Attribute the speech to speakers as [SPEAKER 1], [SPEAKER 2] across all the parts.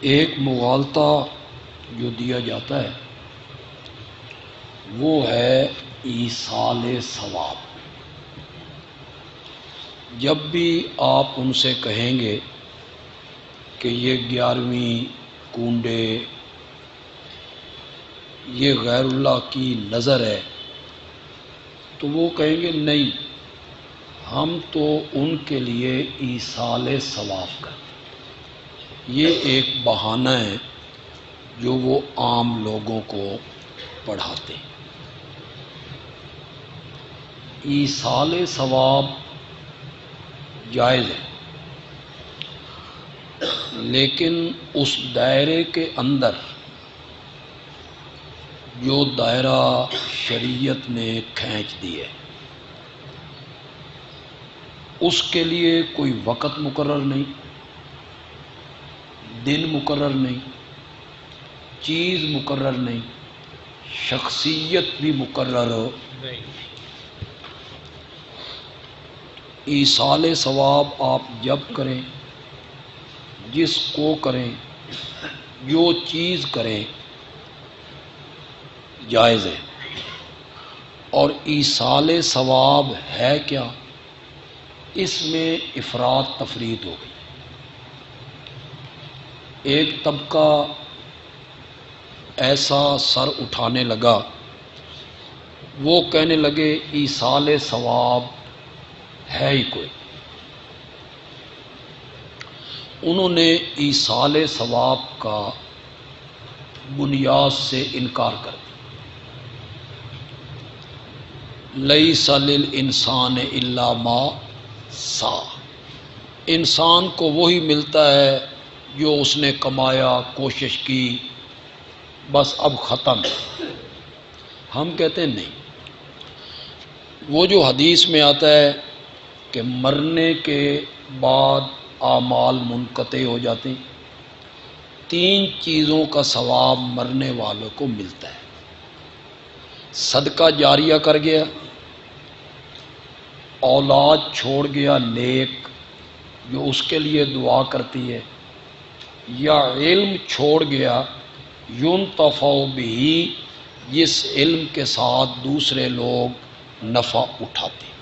[SPEAKER 1] ایک مغالطہ جو دیا جاتا ہے وہ ہے ایصال ثواب۔ جب بھی آپ ان سے کہیں گے کہ یہ 11ویں کنڈے یہ غیر اللہ کی نظر ہے، تو وہ کہیں گے نہیں، ہم تو ان کے لیے ایصال ثواب کرتے۔ یہ ایک بہانہ ہے جو وہ عام لوگوں کو پڑھاتے ہیں۔ ایصال ثواب جائز ہے، لیکن اس دائرے کے اندر جو دائرہ شریعت نے کھینچ دی ہے، اس کے لیے کوئی وقت مقرر نہیں، دن مقرر نہیں، چیز مقرر نہیں، شخصیت بھی مقرر نہیں۔ ایصال ثواب آپ جب کریں، جس کو کریں، جو چیز کریں، جائز ہے۔ اور ایصال ثواب ہے کیا؟ اس میں افراط تفریط ہو گئی۔ ایک طبقہ ایسا سر اٹھانے لگا، وہ کہنے لگے ایصال ثواب ہے ہی کوئی۔ انہوں نے ایصال ثواب کا بنیاد سے انکار کر دیا۔ لیس للانسان الا ما سعی، انسان کو وہی ملتا ہے جو اس نے کمایا، کوشش کی، بس اب ختم۔ ہم کہتے ہیں نہیں، وہ جو حدیث میں آتا ہے کہ مرنے کے بعد اعمال منقطع ہو جاتے ہیں، 3 چیزوں کا ثواب مرنے والوں کو ملتا ہے۔ صدقہ جاریہ کر گیا، اولاد چھوڑ گیا نیک جو اس کے لیے دعا کرتی ہے، یا علم چھوڑ گیا ينتفع به، جس علم کے ساتھ دوسرے لوگ نفع اٹھاتے ہیں۔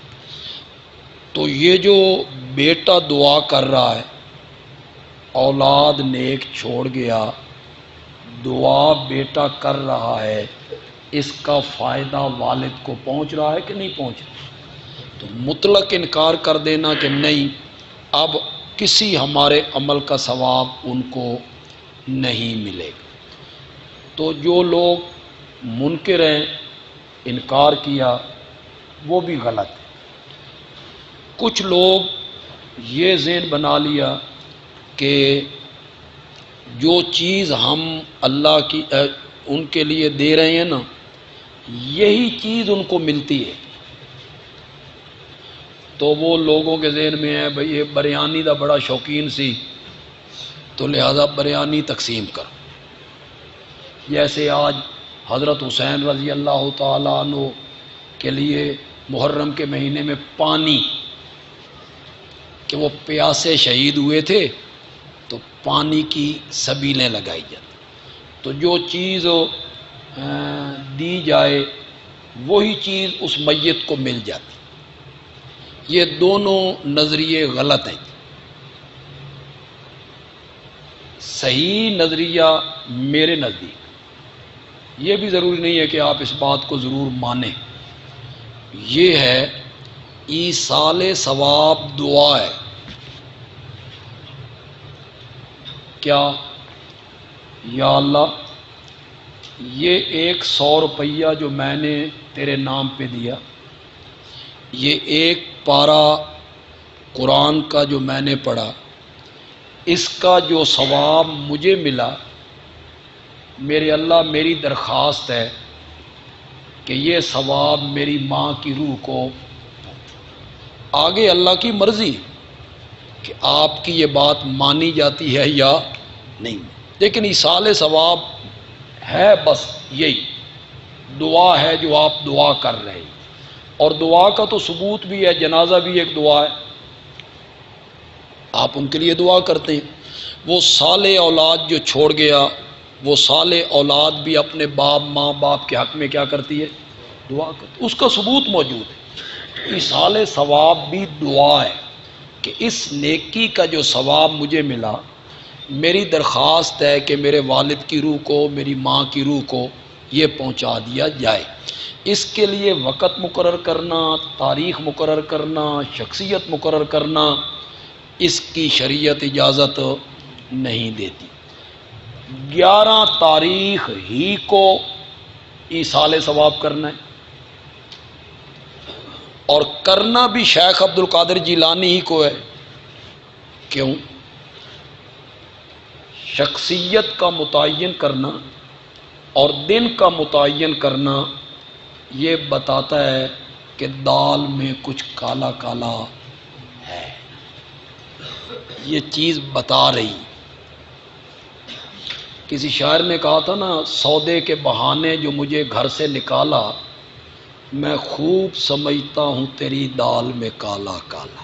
[SPEAKER 1] تو یہ جو بیٹا دعا کر رہا ہے، اولاد نیک چھوڑ گیا، دعا بیٹا کر رہا ہے، اس کا فائدہ والد کو پہنچ رہا ہے کہ نہیں پہنچ رہا؟ تو مطلق انکار کر دینا کہ نہیں، اب کسی ہمارے عمل کا ثواب ان کو نہیں ملے گا۔ تو جو لوگ منکر ہیں، انکار کیا، وہ بھی غلط ہے۔ کچھ لوگ یہ ذہن بنا لیا کہ جو چیز ہم اللہ کی ان کے لیے دے رہے ہیں نا، یہی چیز ان کو ملتی ہے۔ تو وہ لوگوں کے ذہن میں ہے بھئی یہ بریانی دا بڑا شوقین سی، تو لہذا بریانی تقسیم کرو۔ جیسے آج حضرت حسین رضی اللہ تعالیٰ عنہ کے لیے محرم کے مہینے میں پانی، کہ وہ پیاسے شہید ہوئے تھے، تو پانی کی سبیلیں لگائی جاتی۔ تو جو چیز دی جائے وہی چیز اس میت کو مل جاتی۔ یہ دونوں نظریے غلط ہیں۔ صحیح نظریہ میرے نزدیک، یہ بھی ضروری نہیں ہے کہ آپ اس بات کو ضرور مانیں، یہ ہے ایصال ثواب دعا ہے۔ کیا؟ یا اللہ، یہ 100 روپیہ جو میں نے تیرے نام پہ دیا، یہ 1 پارہ قرآن کا جو میں نے پڑھا، اس کا جو ثواب مجھے ملا، میرے اللہ میری درخواست ہے کہ یہ ثواب میری ماں کی روح کو، آگے اللہ کی مرضی کہ آپ کی یہ بات مانی جاتی ہے یا نہیں، لیکن ایصال ثواب ہے بس یہی دعا ہے جو آپ دعا کر رہے ہیں۔ اور دعا کا تو ثبوت بھی ہے، جنازہ بھی ایک دعا ہے۔ آپ ان کے لیے دعا کرتے ہیں۔ وہ صالح اولاد جو چھوڑ گیا، وہ صالح اولاد بھی اپنے باپ ماں باپ کے حق میں کیا کرتی ہے؟ دعا کرتی ہے۔ اس کا ثبوت موجود ہے۔ ایصال ثواب بھی دعا ہے کہ اس نیکی کا جو ثواب مجھے ملا، میری درخواست ہے کہ میرے والد کی روح کو، میری ماں کی روح کو یہ پہنچا دیا جائے۔ اس کے لیے وقت مقرر کرنا، تاریخ مقرر کرنا، شخصیت مقرر کرنا، اس کی شریعت اجازت نہیں دیتی۔ 11 تاریخ ہی کو ایصال ثواب کرنا ہے، اور کرنا بھی شیخ عبد القادر جیلانی ہی کو ہے۔ کیوں؟ شخصیت کا متعین کرنا اور دن کا متعین کرنا یہ بتاتا ہے کہ دال میں کچھ کالا کالا ہے، یہ چیز بتا رہی۔ کسی شاعر نے کہا تھا نا، سودے کے بہانے جو مجھے گھر سے نکالا، میں خوب سمجھتا ہوں تیری دال میں کالا کالا۔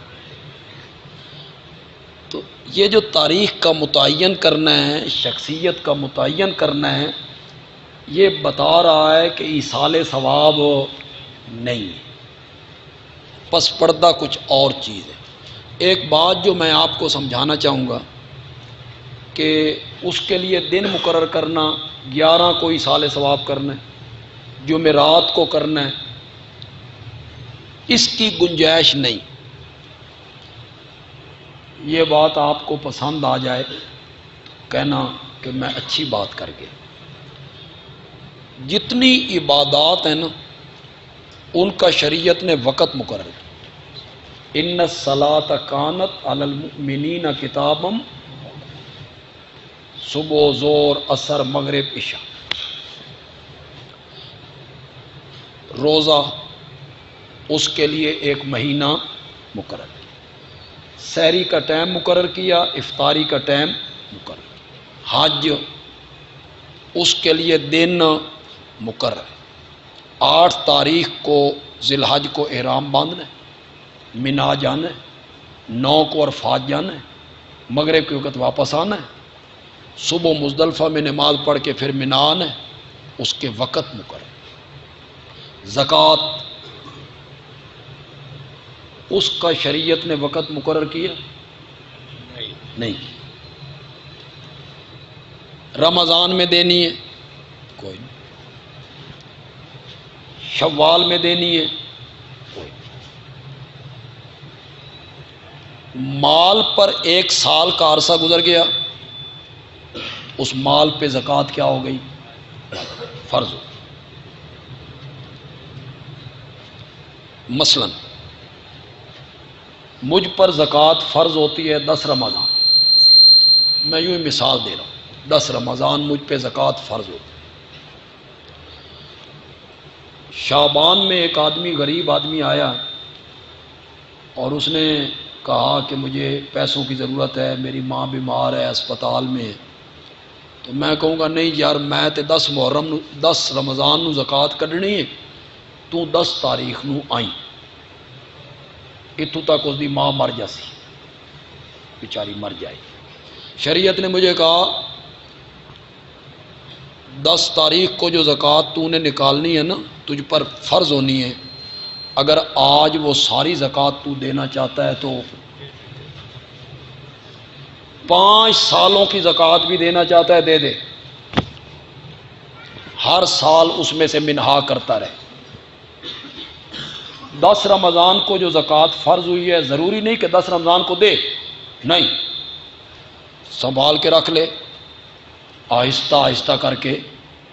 [SPEAKER 1] تو یہ جو تاریخ کا متعین کرنا ہے، شخصیت کا متعین کرنا ہے، یہ بتا رہا ہے کہ ایصال ثواب نہیں ہے، پس پردہ کچھ اور چیز ہے۔ ایک بات جو میں آپ کو سمجھانا چاہوں گا کہ اس کے لیے دن مقرر کرنا، 11 کو ایصال ثواب کرنا ہے، جمعرات کو کرنا ہے، اس کی گنجائش نہیں۔ یہ بات آپ کو پسند آ جائے کہنا کہ میں اچھی بات کر گیا۔ جتنی عبادات ہیں نا، ان کا شریعت نے وقت مقرر کیا۔ ان الصلاۃ کانت علی المؤمنین کتابا، صبح ظہر عصر مغرب عشاء۔ روزہ اس کے لیے ایک مہینہ مقرر کیا، سحری کا ٹائم مقرر کیا، افطاری کا ٹائم مقرر کیا۔ حج اس کے لیے دن مقرر، 8 تاریخ کو ذی الحج کو احرام باندھنا ہے، منا جانا ہے، 9 کو عرفات جانا ہے، مغرب کے وقت واپس آنا ہے، صبح مزدلفہ میں نماز پڑھ کے پھر منا آنا ہے، اس کے وقت مقرر۔ زکوٰۃ اس کا شریعت نے وقت مقرر کیا نہیں۔ رمضان میں دینی ہے کوئی نہیں، شوال میں دینی ہے کوئی نہیں۔ مال پر 1 سال کا عرصہ گزر گیا، اس مال پہ زکوٰۃ کیا ہو گئی؟ فرض ہو۔ مثلا مجھ پر زکوٰۃ فرض ہوتی ہے 10 رمضان، میں یوں ہی مثال دے رہا ہوں، 10 رمضان مجھ پہ زکوٰۃ فرض ہوتی ہے۔ شعبان میں ایک آدمی، غریب آدمی آیا اور اس نے کہا کہ مجھے پیسوں کی ضرورت ہے، میری ماں بیمار ہے، اسپتال میں ہے۔ تو میں کہوں گا نہیں یار، میں تے 10 محرم نو 10 رمضان نو زکوٰۃ کڈنی ہے، تو 10 تاریخ نو آئی، اتوں تک اس دی ماں مر جاسی، بیچاری مر جائے۔ شریعت نے مجھے کہا 10 تاریخ کو جو زکوٰۃ تو نے نکالنی ہے نا، تجھ پر فرض ہونی ہے، اگر آج وہ ساری زکوٰۃ تو دینا چاہتا ہے تو 5 سالوں کی زکوٰۃ بھی دینا چاہتا ہے دے دے، ہر سال اس میں سے منہا کرتا رہے۔ 10 رمضان کو جو زکوٰۃ فرض ہوئی ہے، ضروری نہیں کہ 10 رمضان کو دے، نہیں، سنبھال کے رکھ لے، آہستہ آہستہ کر کے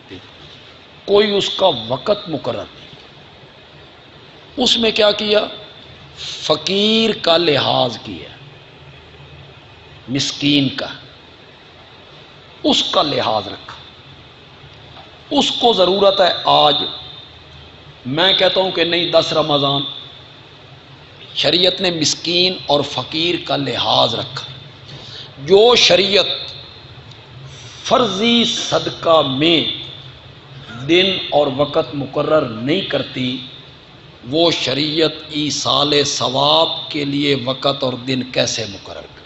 [SPEAKER 1] دے۔ کوئی اس کا وقت مقرر نہیں۔ اس میں کیا کیا؟ فقیر کا لحاظ کیا، مسکین کا، اس کا لحاظ رکھا، اس کو ضرورت ہے آج۔ میں کہتا ہوں کہ نہیں، 10 رمضان، شریعت نے مسکین اور فقیر کا لحاظ رکھا۔ جو شریعت فرضی صدقہ میں دن اور وقت مقرر نہیں کرتی، وہ شریعت ایصال ثواب کے لیے وقت اور دن کیسے مقرر کرتی؟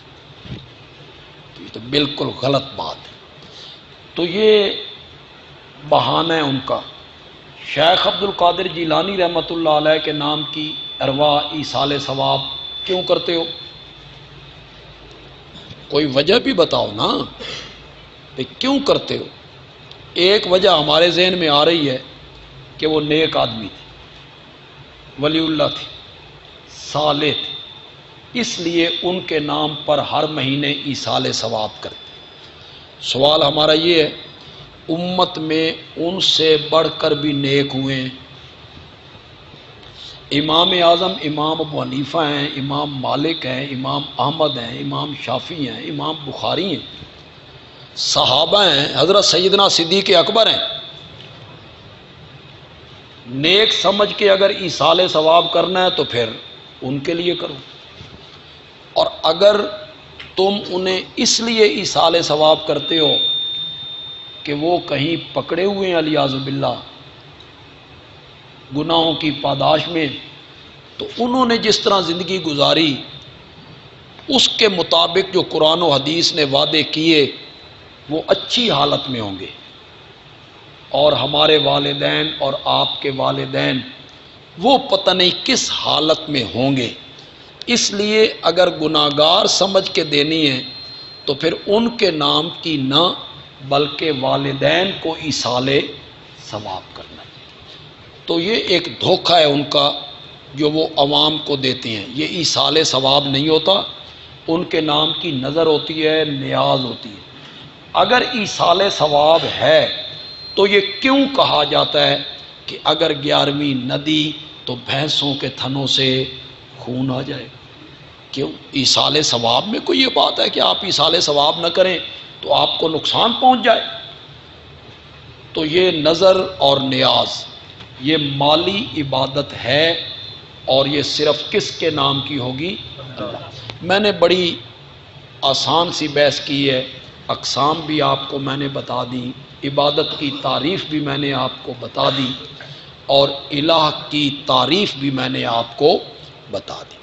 [SPEAKER 1] تو بالکل غلط بات ہے۔ تو یہ بہانہ ہے ان کا۔ شیخ عبد القادر جیلانی رحمۃ اللہ علیہ کے نام کی ارواح ایصال ثواب کیوں کرتے ہو؟ کوئی وجہ بھی بتاؤ نا کہ کیوں کرتے ہو۔ ایک وجہ ہمارے ذہن میں آ رہی ہے کہ وہ نیک آدمی تھے، ولی اللہ تھے، صالح تھے، اس لیے ان کے نام پر ہر مہینے ایصال ثواب کرتے۔ سوال ہمارا یہ ہے، امت میں ان سے بڑھ کر بھی نیک ہوئے ہیں۔ امام اعظم امام ابو حنیفہ ہیں، امام مالک ہیں، امام احمد ہیں، امام شافعی ہیں، امام بخاری ہیں، صحابہ ہیں، حضرت سیدنا صدیق اکبر ہیں۔ نیک سمجھ کے اگر ایصال ثواب کرنا ہے تو پھر ان کے لیے کرو، اور اگر تم انہیں اس لیے ایصال ثواب کرتے ہو کہ وہ کہیں پکڑے ہوئے ہیں علیاذ باللہ گناہوں کی پاداش میں، تو انہوں نے جس طرح زندگی گزاری اس کے مطابق جو قرآن و حدیث نے وعدے کیے وہ اچھی حالت میں ہوں گے، اور ہمارے والدین اور آپ کے والدین وہ پتہ نہیں کس حالت میں ہوں گے۔ اس لیے اگر گناہگار سمجھ کے دینی ہے تو پھر ان کے نام کی نہ بلکہ والدین کو ایصال ثواب کرنا ہے۔ تو یہ ایک دھوکہ ہے ان کا جو وہ عوام کو دیتے ہیں۔ یہ ایصال ثواب نہیں ہوتا، ان کے نام کی نظر ہوتی ہے، نیاز ہوتی ہے۔ اگر ایصال ثواب ہے تو یہ کیوں کہا جاتا ہے کہ اگر 11ویں ندی تو بھینسوں کے تھنوں سے خون آ جائے؟ کیوں؟ ایصال ثواب میں کوئی یہ بات ہے کہ آپ ایصال ثواب نہ کریں تو آپ کو نقصان پہنچ جائے؟ تو یہ نظر اور نیاز یہ مالی عبادت ہے، اور یہ صرف کس کے نام کی ہوگی؟ اللہ۔ میں نے بڑی آسان سی بحث کی ہے، اقسام بھی آپ کو میں نے بتا دی، عبادت کی تعریف بھی میں نے آپ کو بتا دی، اور الہ کی تعریف بھی میں نے آپ کو بتا دی۔